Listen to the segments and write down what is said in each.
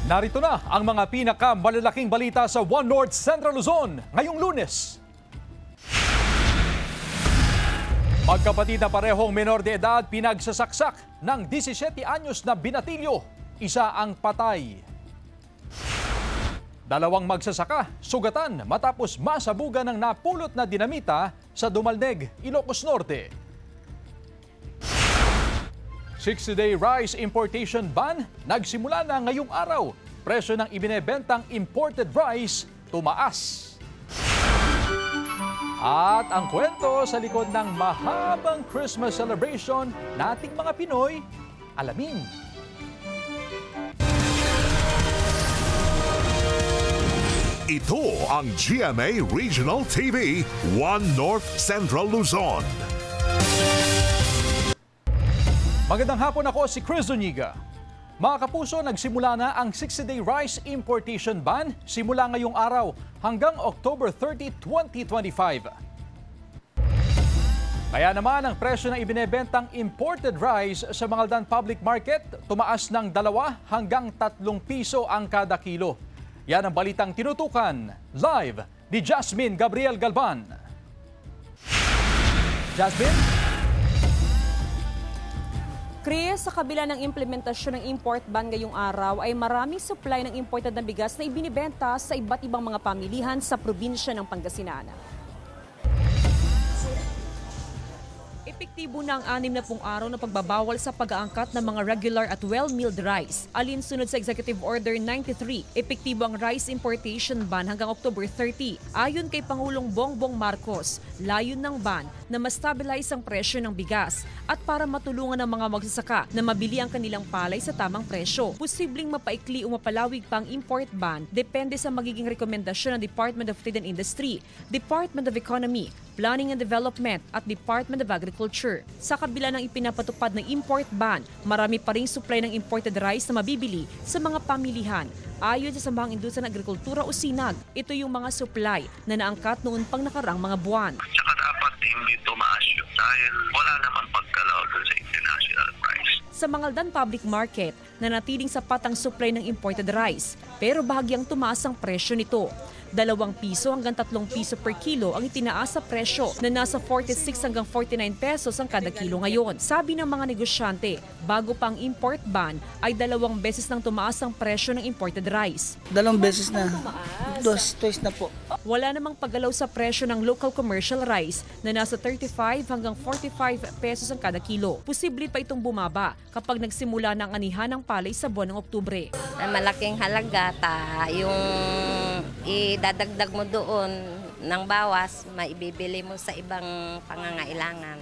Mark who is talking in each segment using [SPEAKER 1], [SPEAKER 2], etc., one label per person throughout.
[SPEAKER 1] Narito na ang mga pinakamalalaking balita sa One North Central Luzon ngayong Lunes. Magkapatid na parehong menor de edad pinagsasaksak ng 17 anyos na binatilyo, isa ang patay. Dalawang magsasaka, sugatan matapos masabugan ng napulot na dinamita sa Dumalneg, Ilocos Norte. 60-day rice importation ban nagsimula na ngayong araw. Presyo ng ibinebentang imported rice tumaas. At ang kwento sa likod ng mahabang Christmas celebration nating mga Pinoy, alamin.
[SPEAKER 2] Ito ang GMA Regional TV, One North Central Luzon.
[SPEAKER 1] Magandang hapon, ako si Chris Zuniga. Mga kapuso, nagsimula na ang 60-day rice importation ban simula ngayong araw hanggang October 30, 2025. Kaya naman ang presyo ng ibinebentang imported rice sa Mangaldan Public Market tumaas ng 2 hanggang 3 piso ang kada kilo. Yan ang balitang tinutukan live ni Jasmine Gabriel Galban. Jasmine?
[SPEAKER 3] Chris, sa kabila ng implementasyon ng import ban ngayong araw ay maraming supply ng imported na bigas na ibinibenta sa iba't ibang mga pamilihan sa probinsya ng Pangasinan. Epektibo na ang 60 araw na pagbabawal sa pag-aangkat ng mga regular at well-milled rice. Alinsunod sa Executive Order 93, epektibo ang rice importation ban hanggang October 30. Ayon kay Pangulong Bongbong Marcos, layon ng ban na ma-stabilize ang presyo ng bigas at para matulungan ang mga magsasaka na mabili ang kanilang palay sa tamang presyo. Posibleng mapaikli o mapalawig pa ang import ban depende sa magiging rekomendasyon ng Department of Trade and Industry, Department of Economy, Planning and Development at Department of Agriculture. Sa kabila ng ipinapatupad na import ban, marami pa ring supply ng imported rice na mabibili sa mga pamilihan. Ayon sa Samahang Industriya ng Agrikultura o SINAG, ito yung mga supply na naangkat noon pang nakarang mga buwan.
[SPEAKER 4] Tsaka dapat hindi tumaas yun dahil wala naman pagkalaw dun sa international price.
[SPEAKER 3] Sa Mangaldan Public Market, nanatiling sapat ang supply ng imported rice, pero bahagyang tumaas ang presyo nito. 2 piso hanggang 3 piso per kilo ang itinaas sa presyo na nasa 46 hanggang 49 pesos ang kada kilo ngayon. Sabi ng mga negosyante, bago pa ang import ban ay 2 beses nang tumaas ang presyo ng imported rice.
[SPEAKER 5] 2 beses na. Twice na po.
[SPEAKER 3] Wala namang paggalaw sa presyo ng local commercial rice na nasa 35 hanggang 45 pesos ang kada kilo. Posible pa itong bumaba kapag nagsimula ng anihan ng palay sa buwan ng Oktubre.
[SPEAKER 6] Malaking halaga yung idadagdag mo doon ng bawas, maibibili mo sa ibang pangangailangan.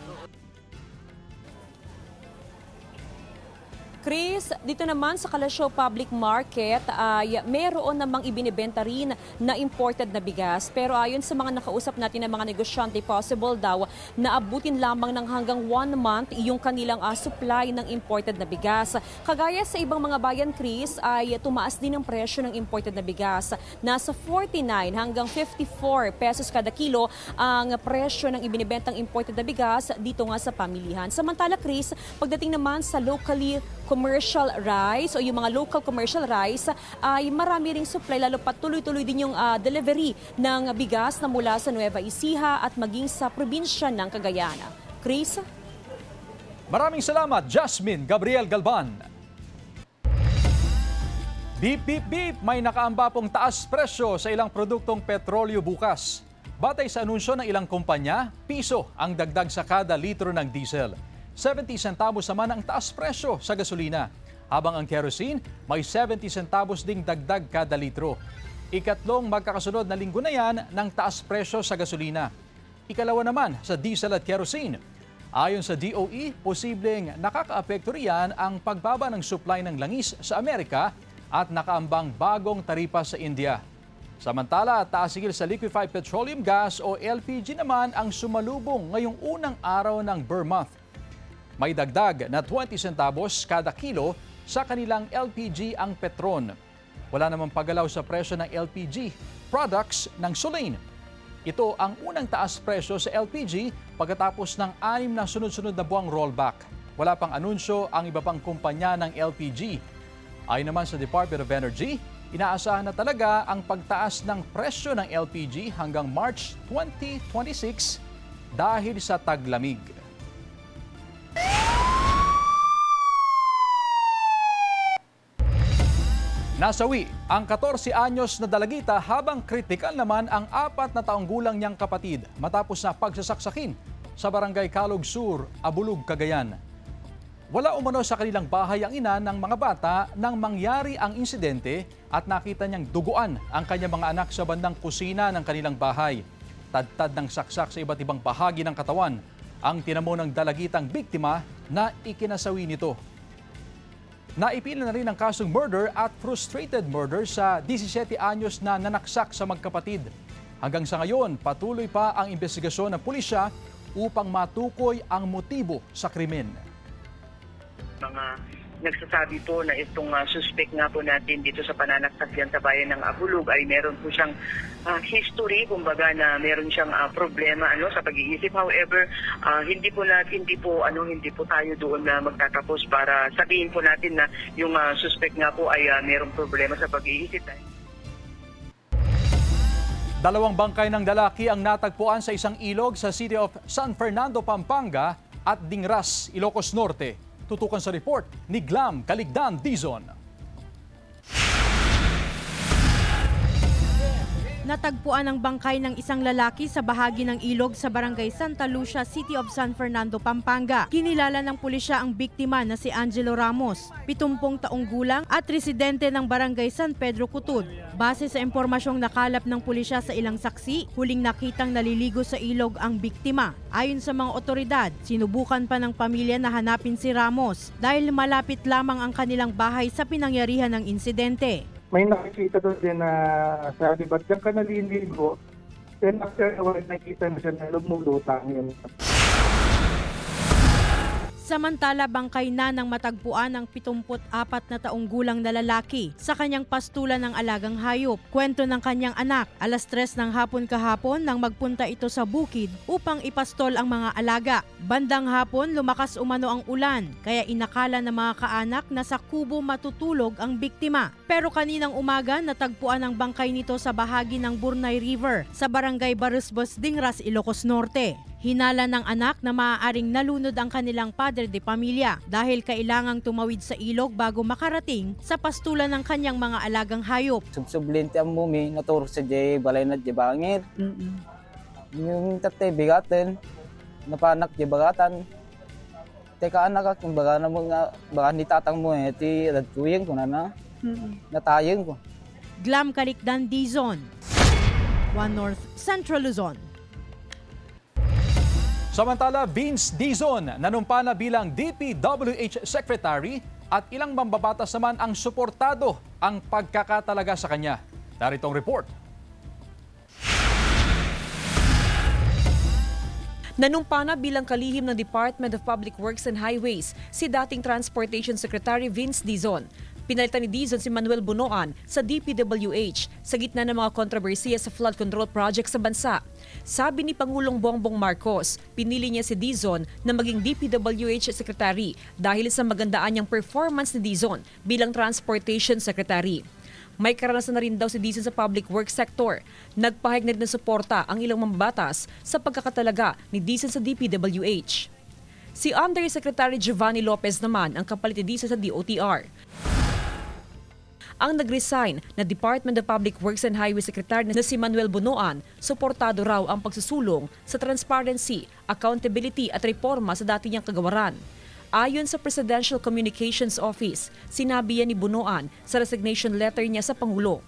[SPEAKER 3] Chris, dito naman sa Kalasyaw Public Market ay meron namang ibinibenta rin na imported na bigas. Pero ayon sa mga nakausap natin ng mga negosyante, possible daw na abutin lamang ng hanggang 1 month yung kanilang supply ng imported na bigas. Kagaya sa ibang mga bayan, Chris, ay tumaas din ang presyo ng imported na bigas. Nasa 49 hanggang 54 pesos kada kilo ang presyo ng ibinibentang imported na bigas dito nga sa pamilihan. Samantala, Chris, pagdating naman sa locally commercial rice o yung mga local commercial rice ay marami ring supply, lalo pa tuloy-tuloy din yung delivery ng bigas na mula sa Nueva Ecija at maging sa probinsya ng Cagayan. Chris?
[SPEAKER 1] Maraming salamat, Jasmine Gabriel Galban. Beep, beep, beep, may nakaamba pong taas presyo sa ilang produktong petrolyo bukas. Batay sa anunsyo ng ilang kumpanya, piso ang dagdag sa kada litro ng diesel. 70 centavos naman ang taas presyo sa gasolina, habang ang kerosene may 70 centavos ding dagdag kada litro. Ikatlong magkakasunod na linggo na yan ng taas presyo sa gasolina. Ikalawa naman sa diesel at kerosene. Ayon sa DOE, posibleng nakakaapekto riyan ang pagbaba ng supply ng langis sa Amerika at nakaambang bagong taripa sa India. Samantala, taasigil sa liquefied petroleum gas o LPG naman ang sumalubong ngayong unang araw ng Burr month. May dagdag na 20 centavos kada kilo sa kanilang LPG ang Petron. Wala namang paggalaw sa presyo ng LPG products ng Solein. Ito ang unang taas presyo sa LPG pagkatapos ng 6 na sunod-sunod na buwang rollback. Wala pang anunsyo ang iba pang kumpanya ng LPG. Ayon naman sa Department of Energy, inaasahan na talaga ang pagtaas ng presyo ng LPG hanggang March 2026 dahil sa taglamig. Nasawi ang 14 anyos na dalagita habang kritikal naman ang 4 na taong gulang niyang kapatid matapos na pagsasaksakin sa Barangay Calog Sur, Abulug, Cagayan. Wala umano sa kanilang bahay ang ina ng mga bata nang mangyari ang insidente at nakita niyang duguan ang kanyang mga anak sa bandang kusina ng kanilang bahay. Tadtad ng saksak sa iba't ibang bahagi ng katawan ang tinamo ng dalagitang biktima na ikinasawi nito. Naipila na rin ang kasong murder at frustrated murder sa 17 anyos na nanaksak sa magkapatid. Hanggang sa ngayon, patuloy pa ang investigasyon ng pulisya upang matukoy ang motibo sa krimen.
[SPEAKER 7] Mga nagsasabi po na itong suspect nga po natin dito sa pananaksak yan sa bayan ng Abulug ay meron po siyang history, kumbaga na meron siyang problema sa pag-iisip. However, hindi po tayo doon na magtatapos para sabihin po natin na yung suspect nga po ay merong problema sa pag-iisip.
[SPEAKER 1] Dalawang bangkay ng lalaki ang natagpuan sa isang ilog sa City of San Fernando, Pampanga at Dingras, Ilocos Norte. Tutukan sa report ni Glam Caligdan Dizon.
[SPEAKER 8] Natagpuan ang bangkay ng isang lalaki sa bahagi ng ilog sa Barangay Santa Lucia, City of San Fernando, Pampanga. Kinilala ng pulisya ang biktima na si Angelo Ramos, 70 taong gulang at residente ng Barangay San Pedro, Kutud. Base sa impormasyong nakalap ng pulisya sa ilang saksi, huling nakitang naliligo sa ilog ang biktima. Ayon sa mga otoridad, sinubukan pa ng pamilya na hanapin si Ramos dahil malapit lamang ang kanilang bahay sa pinangyarihan ng insidente.
[SPEAKER 9] May nakikita doon din na sabi, ba't diyan ka naliligo? Then after a while, nakita na siya na lumulutang yun.
[SPEAKER 8] Samantala, bangkay na ng matagpuan ng 74 na taong gulang na lalaki sa kanyang pastulan ng alagang hayop. Kwento ng kanyang anak, alas 3 ng hapon kahapon nang magpunta ito sa bukid upang ipastol ang mga alaga. Bandang hapon, lumakas umano ang ulan, kaya inakala ng mga kaanak na sa kubo matutulog ang biktima. Pero kaninang umaga, natagpuan ang bangkay nito sa bahagi ng Burnay River sa Barangay Barusbos, Dingras, Ilocos Norte. Hinala ng anak na maaaring nalunod ang kanilang padre de pamilya dahil kailangang tumawid sa ilog bago makarating sa pastulan ng kanyang mga alagang hayop.
[SPEAKER 5] Subsublente ang mumi, naturo sa jay balay na jay bangir. Yung tatay bigatin, napanak jay bagatan. Teka anak akong baga na mo nga, baka nitatang mo ti radtuyin ko na natayin ko.
[SPEAKER 8] Glam Caligdan Dizon, One North Central Luzon.
[SPEAKER 1] Samantala, Vince Dizon nanumpa na bilang DPWH Secretary at ilang mambabatas naman ang suportado ang pagkakatalaga sa kanya. Narito ang report.
[SPEAKER 3] Nanumpa na bilang kalihim ng Department of Public Works and Highways si dating Transportation Secretary Vince Dizon. Pinalitan ni Dizon si Manuel Bunoan sa DPWH sa gitna ng mga kontrobersiya sa flood control project sa bansa. Sabi ni Pangulong Bongbong Marcos, pinili niya si Dizon na maging DPWH Secretary dahil sa magandaan niyang performance ni Dizon bilang Transportation Secretary. May karanasan na rin daw si Dizon sa public works sector. Nagpahayag na rin ng suporta ang ilang mambabatas sa pagkakatalaga ni Dizon sa DPWH. Si Undersecretary Giovanni Lopez naman ang kapalit ni Dizon sa DOTR. Ang nag-resign na Department of Public Works and Highway Secretary na si Manuel Bunoan, suportado raw ang pagsusulong sa transparency, accountability at reforma sa dati niyang kagawaran. Ayon sa Presidential Communications Office, sinabi yan ni Bunoan sa resignation letter niya sa Pangulo.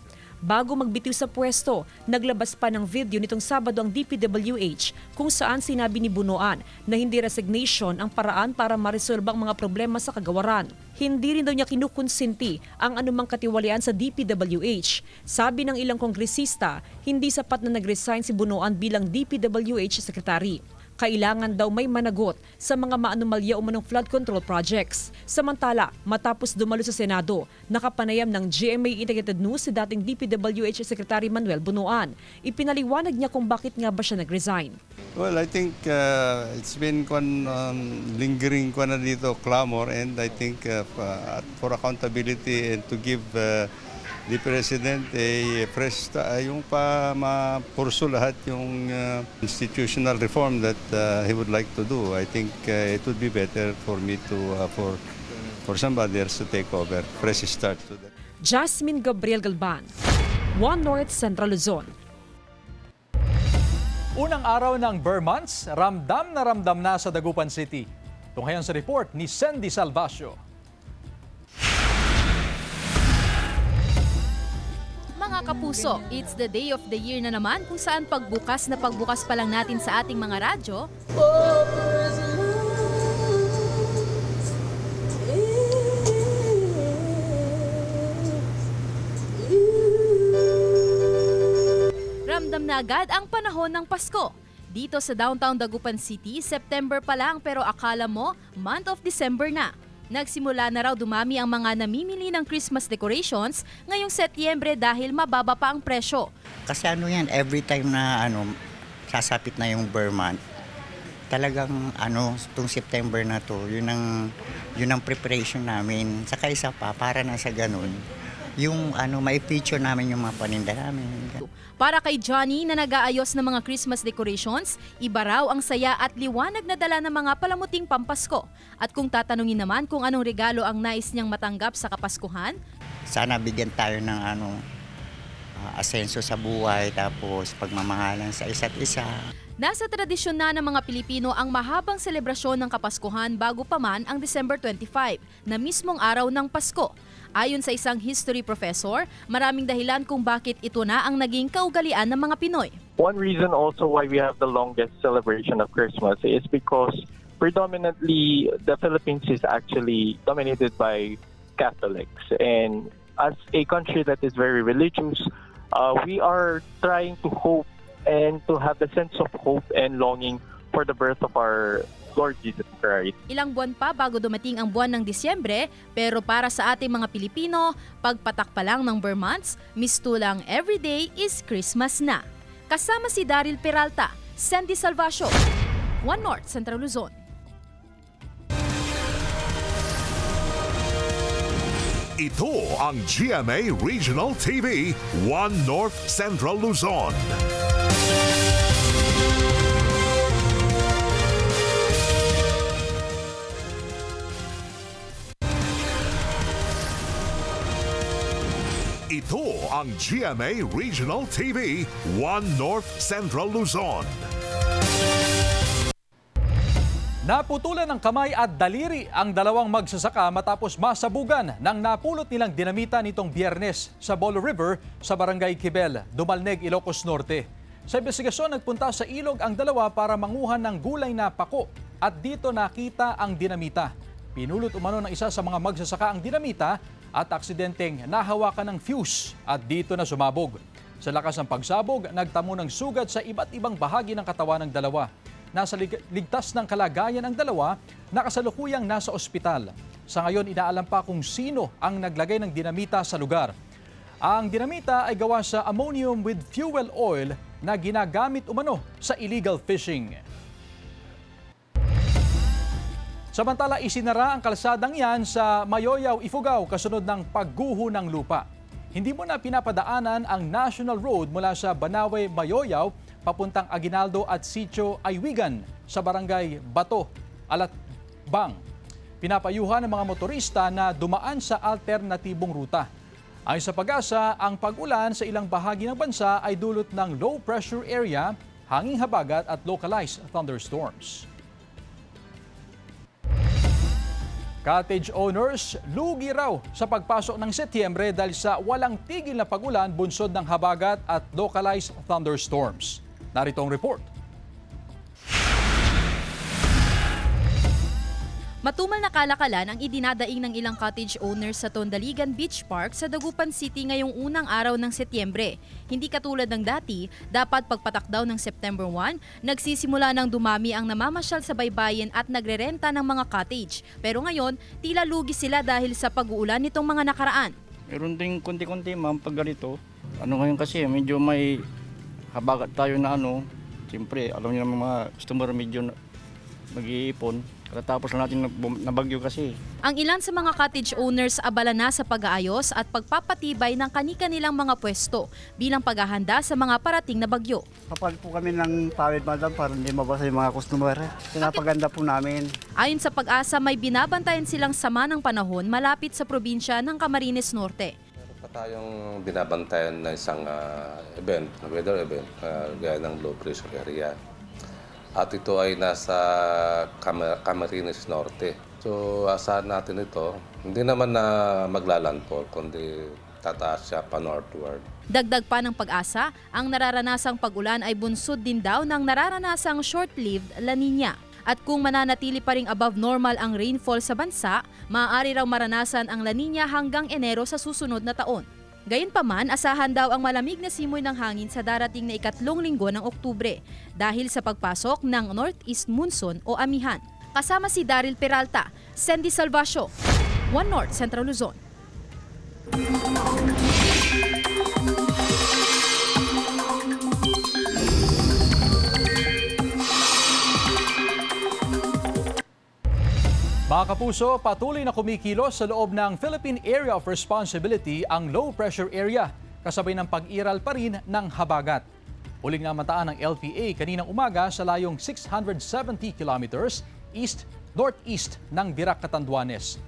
[SPEAKER 3] Bago magbitiw sa pwesto, naglabas pa ng video nitong Sabado ang DPWH kung saan sinabi ni Bunoan na hindi resignation ang paraan para maresolba ang mga problema sa kagawaran. Hindi rin daw niya kinukonsinti ang anumang katiwalian sa DPWH. Sabi ng ilang kongresista, hindi sapat na nag-resign si Bunoan bilang DPWH Secretary. Kailangan daw may managot sa mga maanumalya umanong flood control projects. Samantala, matapos dumalo sa Senado, nakapanayam ng GMA Integrated News si dating DPWH Secretary Manuel Bunuan. Ipinaliwanag niya kung bakit nga ba siya nag-resign.
[SPEAKER 10] Well, I think it's been lingering na dito clamor, and I think for accountability and to give the President a fresh yung mapurso lahat yung institutional reform that he would like to do. I think it would be better for me to for somebody else to take over. Fresh start to that.
[SPEAKER 3] Jasmine Gabriel Galban, One North Central Luzon.
[SPEAKER 1] Unang araw ng Burr Months, ramdam na sa Dagupan City. Tunghayan sa report ni Sandy Salvacio.
[SPEAKER 11] Mga kapuso, it's the day of the year na naman kung saan pagbukas pa lang natin sa ating mga radyo, ramdam na agad ang panahon ng Pasko. Dito sa downtown Dagupan City, September pa lang pero akala mo month of December na. Nagsimula na raw dumami ang mga namimili ng Christmas decorations ngayong Setyembre dahil mababa pa ang presyo.
[SPEAKER 12] Kasi yan, every time na sasapit na yung Burr month, talagang itong September na to, yun ang preparation namin. Saka isa pa, para na sa ganun, yung may feature namin yung mga paninda namin.
[SPEAKER 11] Para kay Johnny na nag-aayos ng mga Christmas decorations, iba raw ang saya at liwanag na dala ng mga palamuting pampasko. At kung tatanungin naman kung anong regalo ang nais niyang matanggap sa Kapaskuhan,
[SPEAKER 12] sana bigyan tayo ng asenso sa buhay, tapos pagmamahalan sa isa't isa.
[SPEAKER 11] Nasa tradisyon na ng mga Pilipino ang mahabang selebrasyon ng Kapaskuhan bago pa man ang December 25, na mismong araw ng Pasko. Ayon sa isang history professor, maraming dahilan kung bakit ito na ang naging kaugalian ng mga Pinoy.
[SPEAKER 13] One reason also why we have the longest celebration of Christmas is because predominantly the Philippines is actually dominated by Catholics. And as a country that is very religious, we are trying to hope and to have the sense of hope and longing for the birth of our Lord Jesus Christ.
[SPEAKER 11] Ilang buwan pa bago dumating ang buwan ng Disyembre, pero para sa ating mga Pilipino, pagpatak pa lang ng Burr months, mistulang everyday is Christmas na. Kasama si Daryl Peralta, Sandy Salvacio, One North Central Luzon.
[SPEAKER 2] Ito ang GMA Regional TV, One North Central Luzon. Ito ang GMA Regional TV, One North Central Luzon.
[SPEAKER 1] Naputulan ng kamay at daliri ang dalawang magsasaka matapos masabugan ng napulot nilang dinamita nitong Biyernes sa Bolo River sa Barangay Kibel, Dumalneg, Ilocos Norte. Sa investigasyon, nagpunta sa ilog ang dalawa para manguhan ng gulay na pako at dito nakita ang dinamita. Pinulot umano ng isa sa mga magsasaka ang dinamita at aksidenteng nahawakan ng fuse at dito na sumabog. Sa lakas ng pagsabog, nagtamo ng sugat sa iba't ibang bahagi ng katawan ng dalawa. Nasa ligtas ng kalagayan ang dalawa, nakasalukuyang nasa ospital. Sa ngayon, inaalam pa kung sino ang naglagay ng dinamita sa lugar. Ang dinamita ay gawa sa ammonium with fuel oil na ginagamit umano sa illegal fishing. Samantala, isinara ang kalsadang yan sa Mayoyaw, Ifugao kasunod ng pagguho ng lupa. Hindi mo na pinapadaanan ang National Road mula sa Banawe, Mayoyaw papuntang Aguinaldo at Sitio Aywigan sa Barangay Bato, Alatbang. Pinapayuhan ng mga motorista na dumaan sa alternatibong ruta. Ayon sa Pag-asa, ang pag-ulan sa ilang bahagi ng bansa ay dulot ng low pressure area, hanging habagat at localized thunderstorms. Cottage owners, lugi raw sa pagpasok ng Setyembre dahil sa walang tigil na pag-ulan bunsod ng habagat at localized thunderstorms. Narito ang report.
[SPEAKER 11] Matumal na kalakalan ang idinadaing ng ilang cottage owners sa Tondaligan Beach Park sa Dagupan City ngayong unang araw ng Setyembre. Hindi katulad ng dati, dapat pagpatak daw ng September 1, nagsisimula ng dumami ang namamasyal sa baybayin at nagrerenta ng mga cottage. Pero ngayon, tila lugi sila dahil sa pag-uulan nitong mga nakaraan.
[SPEAKER 14] Meron ding konti-konti ma'am pag ganito. Ngayon kasi medyo may habagat tayo na siyempre alam niyo naman mga customer medyo mag-iipon. Tapos na natin nabagyo kasi.
[SPEAKER 11] Ang ilan sa mga cottage owners abala na sa pag-aayos at pagpapatibay ng kani-kanilang mga pwesto bilang paghahanda sa mga parating na bagyo.
[SPEAKER 15] Kapag po kami ng pawid, madam, para hindi mabasa yung mga customer, pinapaganda po namin.
[SPEAKER 11] Ayon sa Pag-asa, may binabantayan silang sama ng panahon malapit sa probinsya ng Camarines Norte.
[SPEAKER 16] Meron pa tayong binabantayan na isang event, weather event, gaya ng low pressure area. At ito ay nasa Camarines Norte. So asahan natin ito, hindi naman na maglalandfall, kundi tataas siya pa northward.
[SPEAKER 11] Dagdag pa ng Pag-asa, ang nararanasang pag-ulan ay bunsod din daw ng nararanasang short-lived La Nina. At kung mananatili pa ring above normal ang rainfall sa bansa, maaari raw maranasan ang La Nina hanggang Enero sa susunod na taon. Gayunpaman, asahan daw ang malamig na simoy ng hangin sa darating na ikatlong linggo ng Oktubre dahil sa pagpasok ng Northeast Monsoon o Amihan. Kasama si Daryl Peralta, Sandy Salvacio, One North Central Luzon.
[SPEAKER 1] Mga kapuso, patuloy na kumikilos sa loob ng Philippine Area of Responsibility ang low pressure area, kasabay ng pag-iral pa rin ng habagat. Uling namataan ng LPA kaninang umaga sa layong 670 kilometers east-northeast ng Virac, Catanduanes.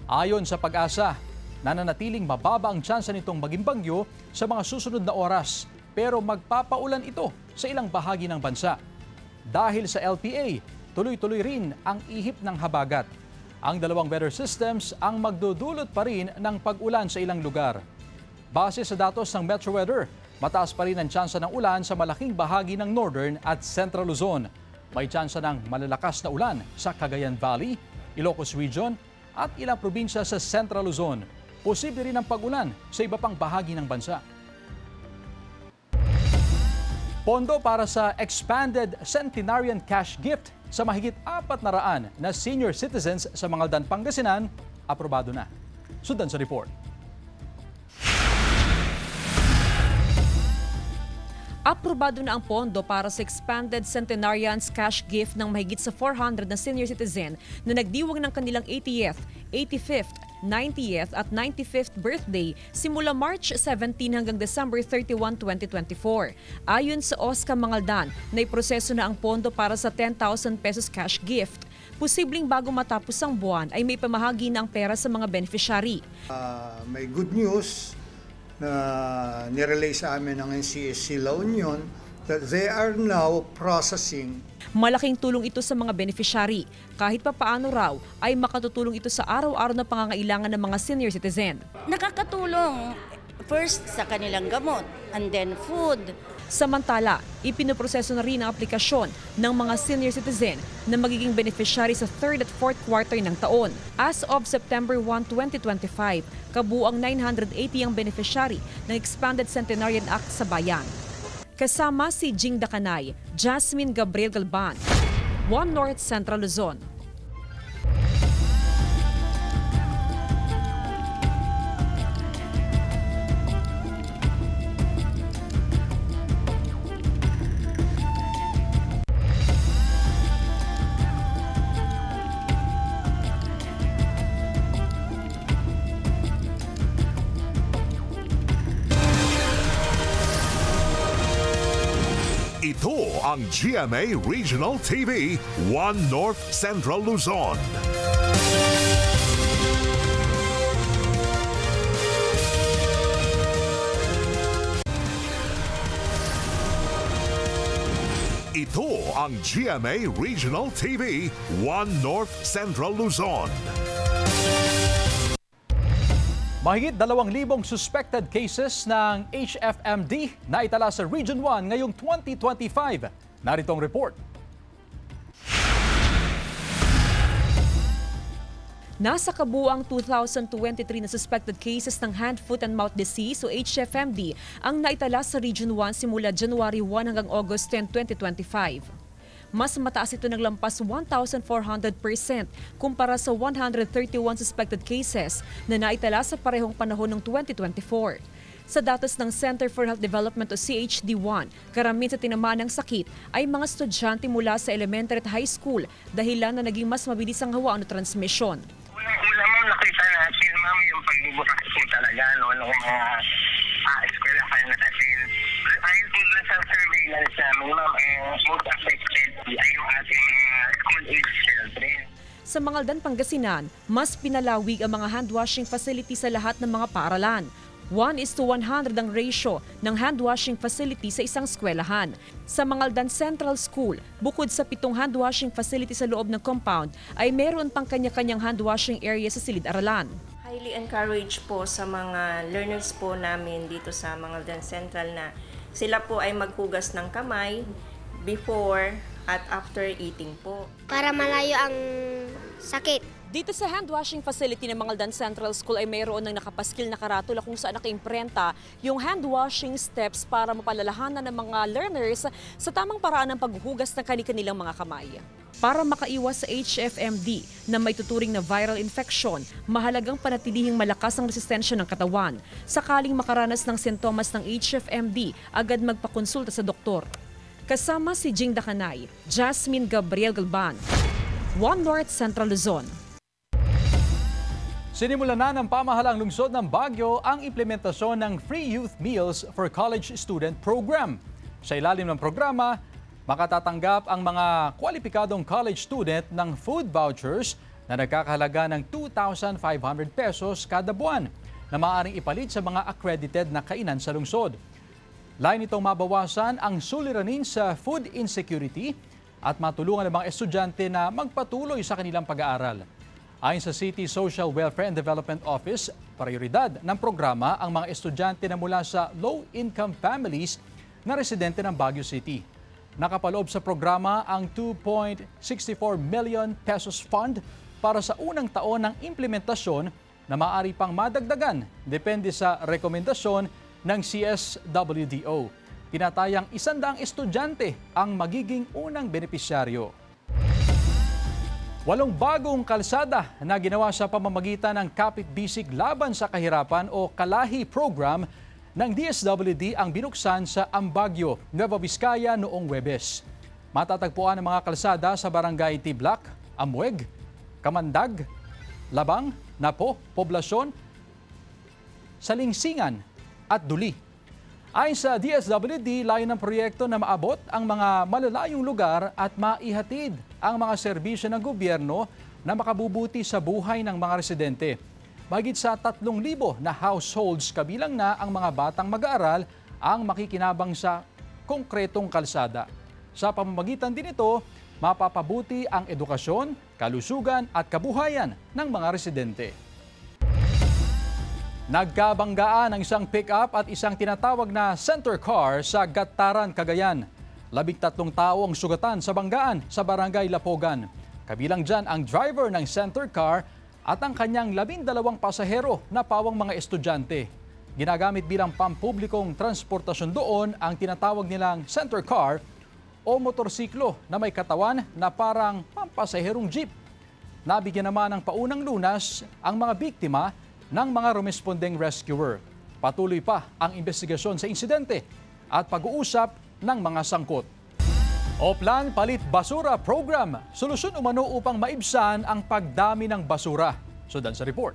[SPEAKER 1] Ayon sa Pag-asa, nananatiling mababa ang tsansa nitong maging bagyo sa mga susunod na oras, pero magpapaulan ito sa ilang bahagi ng bansa. Dahil sa LPA, tuloy-tuloy rin ang ihip ng habagat. Ang dalawang weather systems ang magdudulot pa rin ng pag-ulan sa ilang lugar. Base sa datos ng Metro Weather, mataas pa rin ang tsansa ng ulan sa malaking bahagi ng Northern at Central Luzon. May tsansa ng malalakas na ulan sa Cagayan Valley, Ilocos Region at ilang probinsya sa Central Luzon. Posible rin ang pag-ulan sa iba pang bahagi ng bansa. Pondo para sa Expanded Centenarian Cash Gift sa mahigit 400 na senior citizens sa Mangaldan, Pangasinan, aprobado na. Sundan sa report.
[SPEAKER 3] Aprobado na ang pondo para sa Expanded Centenarians Cash Gift ng mahigit sa 400 na senior citizen na nagdiwang ng kanilang 80th, 85th, 90th at 95th birthday simula March 17 hanggang December 31, 2024. Ayon sa OSCA Mangaldan, naiproseso na ang pondo para sa 10,000 pesos cash gift. Posibleng bago matapos ang buwan ay may pamahagi na ang pera sa mga beneficiary.
[SPEAKER 17] May good news na nirelay sa amin ng NCSC La Union that they are now processing.
[SPEAKER 3] Malaking tulong ito sa mga beneficiary. Kahit pa paano raw ay makatutulong ito sa araw-araw na pangangailangan ng mga senior citizen.
[SPEAKER 18] Nakakatulong first sa kanilang gamot and then food.
[SPEAKER 3] Samantala, ipinoproseso na rin ang aplikasyon ng mga senior citizen na magiging beneficiary sa 3rd at 4th quarter ng taon. As of September 1, 2025, kabuang 980 ang beneficiary ng Expanded Centenarian Act sa bayan. Kasama si Jing Dakanay, Jasmine Gabriel Galban, One North Central Luzon.
[SPEAKER 2] Ito ang GMA Regional TV, One North Central Luzon. Ito ang GMA Regional TV, One North Central Luzon.
[SPEAKER 1] Mahigit 2,000 suspected cases ng HFMD na itala sa Region 1 ngayong 2025. Narito ang report.
[SPEAKER 3] Nasa kabuuang 2,023 na suspected cases ng hand, foot and mouth disease o HFMD ang naitala sa Region 1 simula January 1 hanggang August 10, 2025. Mas mataas ito ng lampas 1,400% kumpara sa 131 suspected cases na naitala sa parehong panahon ng 2024. Sa datos ng Center for Health Development o CHD1, karamihan sa tinamaan ng sakit ay mga estudyante mula sa elementary at high school dahilan na naging mas mabilis ang hawaan o transmisyon.
[SPEAKER 4] Una ma'am, nakita natin ma'am yung pagbubukas po talaga ng mga eskwelahan natin. Ayon po dun sa surveillance namin ma'am, most affected ay yung ating school-age children.
[SPEAKER 3] Sa Mangaldan, Pangasinan, mas pinalawig ang mga hand-washing facility sa lahat ng mga paaralan. 1:100 ang ratio ng hand-washing facility sa isang eskwelahan. Sa Mangaldan Central School, bukod sa 7 hand-washing facility sa loob ng compound, ay meron pang kanya-kanyang hand-washing area sa silid-aralan.
[SPEAKER 19] Highly encouraged po sa mga learners po namin dito sa Mangaldan Central na sila po ay maghugas ng kamay before at after eating po.
[SPEAKER 20] Para malayo ang sakit.
[SPEAKER 3] Dito sa hand-washing facility ng Mangaldan Central School ay mayroon ng nakapaskil na karatula kung saan nakaimprenta yung hand-washing steps para mapalalahanan ng mga learners sa tamang paraan ng paghuhugas ng kanilang mga kamay. Para makaiwas sa HFMD na may tuturing na viral infection, mahalagang panatilihing malakas ang resistensya ng katawan. Sakaling makaranas ng sintomas ng HFMD, agad magpakonsulta sa doktor. Kasama si Jing Dakanay, Jasmine Gabriel Galban, One North Central Luzon.
[SPEAKER 1] Sinimulan na ng pamahalang lungsod ng Baguio ang implementasyon ng Free Youth Meals for College Student Program. Sa ilalim ng programa, makatatanggap ang mga kwalipikadong college student ng food vouchers na nagkakahalaga ng 2,500 pesos kada buwan na maaaring ipalit sa mga accredited na kainan sa lungsod. Lain itong mabawasan ang suliranin sa food insecurity at matulungan ang mga estudyante na magpatuloy sa kanilang pag-aaral. Ayon sa City Social Welfare and Development Office, prioridad ng programa ang mga estudyante na mula sa low-income families na residente ng Baguio City. Nakapaloob sa programa ang 2.64 million pesos fund para sa unang taon ng implementasyon na maaari pang madagdagan depende sa rekomendasyon ng CSWDO. Tinatayang 100 estudyante ang magiging unang benepisyaryo. 8 bagong kalsada na ginawa sa pamamagitan ng Kapit Bisig Laban sa Kahirapan o Kalahi Program ng DSWD ang binuksan sa Ambagyo, Nueva Vizcaya noong Huwebes. Matatagpuan ang mga kalsada sa Barangay Tiblac, Amueg, Kamandag, Labang, Napo, Poblasyon, Salingsingan at Duli. Ayon sa DSWD, layo ng proyekto na maabot ang mga malalayong lugar at maihatid ang mga serbisyo ng gobyerno na makabubuti sa buhay ng mga residente. Mahigit sa 3,000 na households kabilang na ang mga batang mag-aaral ang makikinabang sa konkretong kalsada. Sa pamamagitan din ito, mapapabuti ang edukasyon, kalusugan at kabuhayan ng mga residente. Nagkabanggaan ang isang pick-up at isang tinatawag na center car sa Gataran, Cagayan. 13 tao ang sugatan sa banggaan sa Barangay Lapogan. Kabilang dyan ang driver ng center car at ang kanyang 12 pasahero na pawang mga estudyante. Ginagamit bilang pampublikong transportasyon doon ang tinatawag nilang center car o motorsiklo na may katawan na parang pampasaherong jeep. Nabigyan naman ng paunang lunas ang mga biktima ng mga rumespondeng rescuer. Patuloy pa ang investigasyon sa insidente at pag-uusap ng mga sangkot. Oplan Palit Basura Program, solusyon umano upang maibsan ang pagdami ng basura. Sundan sa report.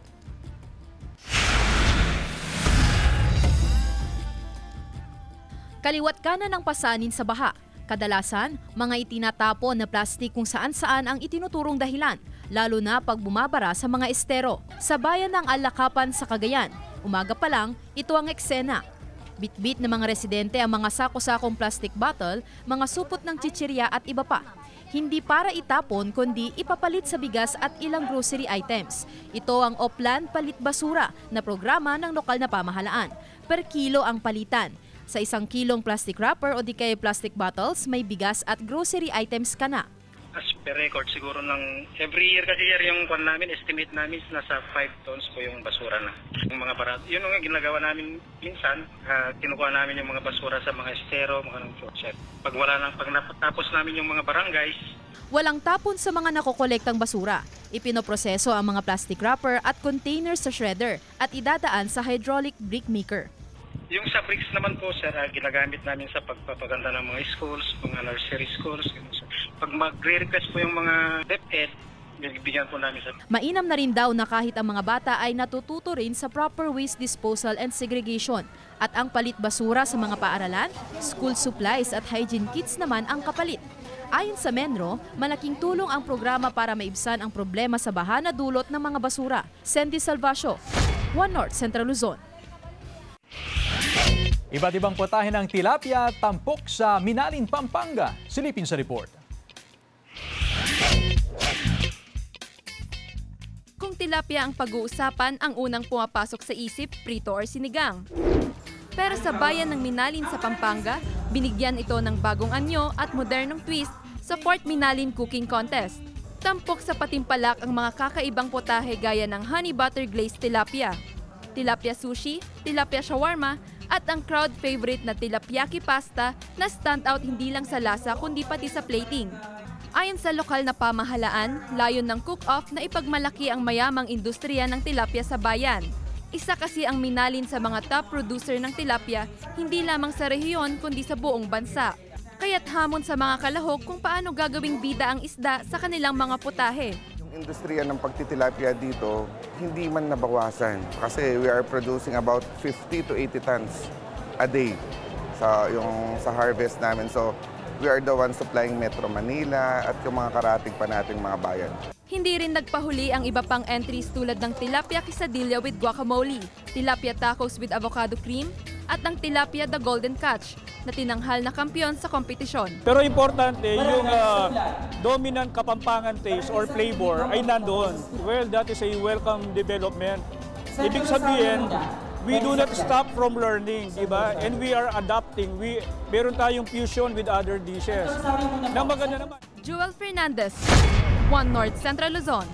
[SPEAKER 11] Kaliwat kanan ng pasanin sa baha. Kadalasan, mga itinatapon na plastik kung saan-saan ang itinuturong dahilan, lalo na pag bumabara sa mga estero. Sa bayan ng Alakapan sa Cagayan, umaga pa lang, ito ang eksena. Bitbit ng mga residente ang mga sako-sakong plastic bottle, mga supot ng chichirya at iba pa. Hindi para itapon kundi ipapalit sa bigas at ilang grocery items. Ito ang Oplan Palit Basura na programa ng lokal na pamahalaan. Per kilo ang palitan. Sa 1 kilong plastic wrapper o di kaya plastic bottles, may bigas at grocery items ka na.
[SPEAKER 21] as per record siguro ng every year kasi yung kwan namin, estimate namin nasa 5 tons po yung basura na. Yung mga barat, yun ang ginagawa namin minsan, kinukuha namin yung mga basura sa mga estero, mga ng set. Pag natapos namin yung mga barangays,
[SPEAKER 11] Walang tapon sa mga nakokolektang basura. Ipinoproseso ang mga plastic wrapper at containers sa shredder at idadaan sa hydraulic brick maker.
[SPEAKER 21] yung sa bricks naman po, sir, ginagamit namin sa pagpapaganda ng mga schools, mga nursery schools. Pag magre-request po yung mga DepEd, bibigyan po namin sa...
[SPEAKER 11] Mainam na rin daw na kahit ang mga bata ay natututo rin sa proper waste disposal and segregation. At ang palit basura sa mga paaralan, school supplies at hygiene kits naman ang kapalit. Ayon sa Menro, malaking tulong ang programa para maibsan ang problema sa baha na dulot ng mga basura. Sandy Salvacio, One North Central Luzon.
[SPEAKER 1] Iba't ibang putahe ng tilapia tampok sa Minalin, Pampanga. Silipin sa report.
[SPEAKER 11] Kung tilapia ang pag-uusapan, ang unang pumapasok sa isip, prito or sinigang. Pero sa bayan ng Minalin sa Pampanga, binigyan ito ng bagong anyo at modernong twist sa Fort Minalin Cooking Contest. Tampok sa patimpalak ang mga kakaibang potahe gaya ng honey butter glazed tilapia, tilapia sushi, tilapia shawarma, at ang crowd favorite na tilapyaki pasta na stand out hindi lang sa lasa kundi pati sa plating. Ayon sa lokal na pamahalaan, layon ng cook-off na ipagmalaki ang mayamang industriya ng tilapia sa bayan. Isa kasi ang Minalin sa mga top producer ng tilapia, hindi lamang sa rehiyon kundi sa buong bansa. Kaya't hamon sa mga kalahok kung paano gagawing bida ang isda sa kanilang mga putahe.
[SPEAKER 22] Yung industriya ng pagtitilapia dito, hindi man nabawasan kasi we are producing about 50 to 80 tons a day sa harvest namin. So we are the ones supplying Metro Manila at yung mga karating pa nating mga bayan.
[SPEAKER 11] Hindi rin nagpahuli ang iba pang entries tulad ng tilapia quesadilla with guacamole, tilapia tacos with avocado cream, at ang tilapia the golden catch na tinanghal na kampiyon sa kompetisyon.
[SPEAKER 23] Pero importante, yung dominant Kapampangan taste or flavor ay nandoon. Well, that is a welcome development. Ibig sabihin, we do not stop from learning, di ba? And we are adapting. Meron tayong fusion with other dishes. Na maganda naman.
[SPEAKER 11] Joel Fernandez, One North Central Luzon.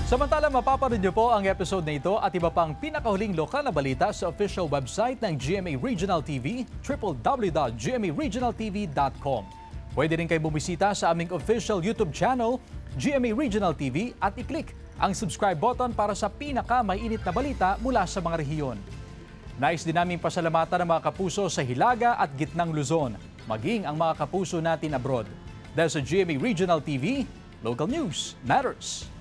[SPEAKER 1] Samantala, mapapanood niyo po ang episode na ito at iba pang pinakahuling lokal na balita sa official website ng GMA Regional TV, www.gmaregionaltv.com. Pwede rin kayo bumisita sa aming official YouTube channel, GMA Regional TV, at i-click ang subscribe button para sa pinaka-mainit na balita mula sa mga rehiyon. Nais din namin pasalamatan ang mga kapuso sa Hilaga at Gitnang Luzon, maging ang mga kapuso natin abroad. Dahil sa GMA Regional TV, local news matters.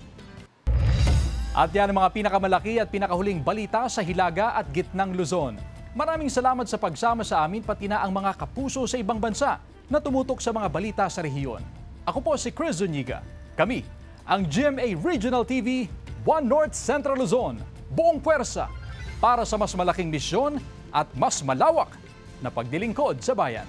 [SPEAKER 1] At yan ang mga pinakamalaki at pinakahuling balita sa Hilaga at Gitnang Luzon. Maraming salamat sa pagsama sa amin pati na ang mga kapuso sa ibang bansa na tumutok sa mga balita sa rehiyon. Ako po si Chris Zuniga. Kami, ang GMA Regional TV, One North Central Luzon, buong puwersa para sa mas malaking misyon at mas malawak na pagdilingkod sa bayan.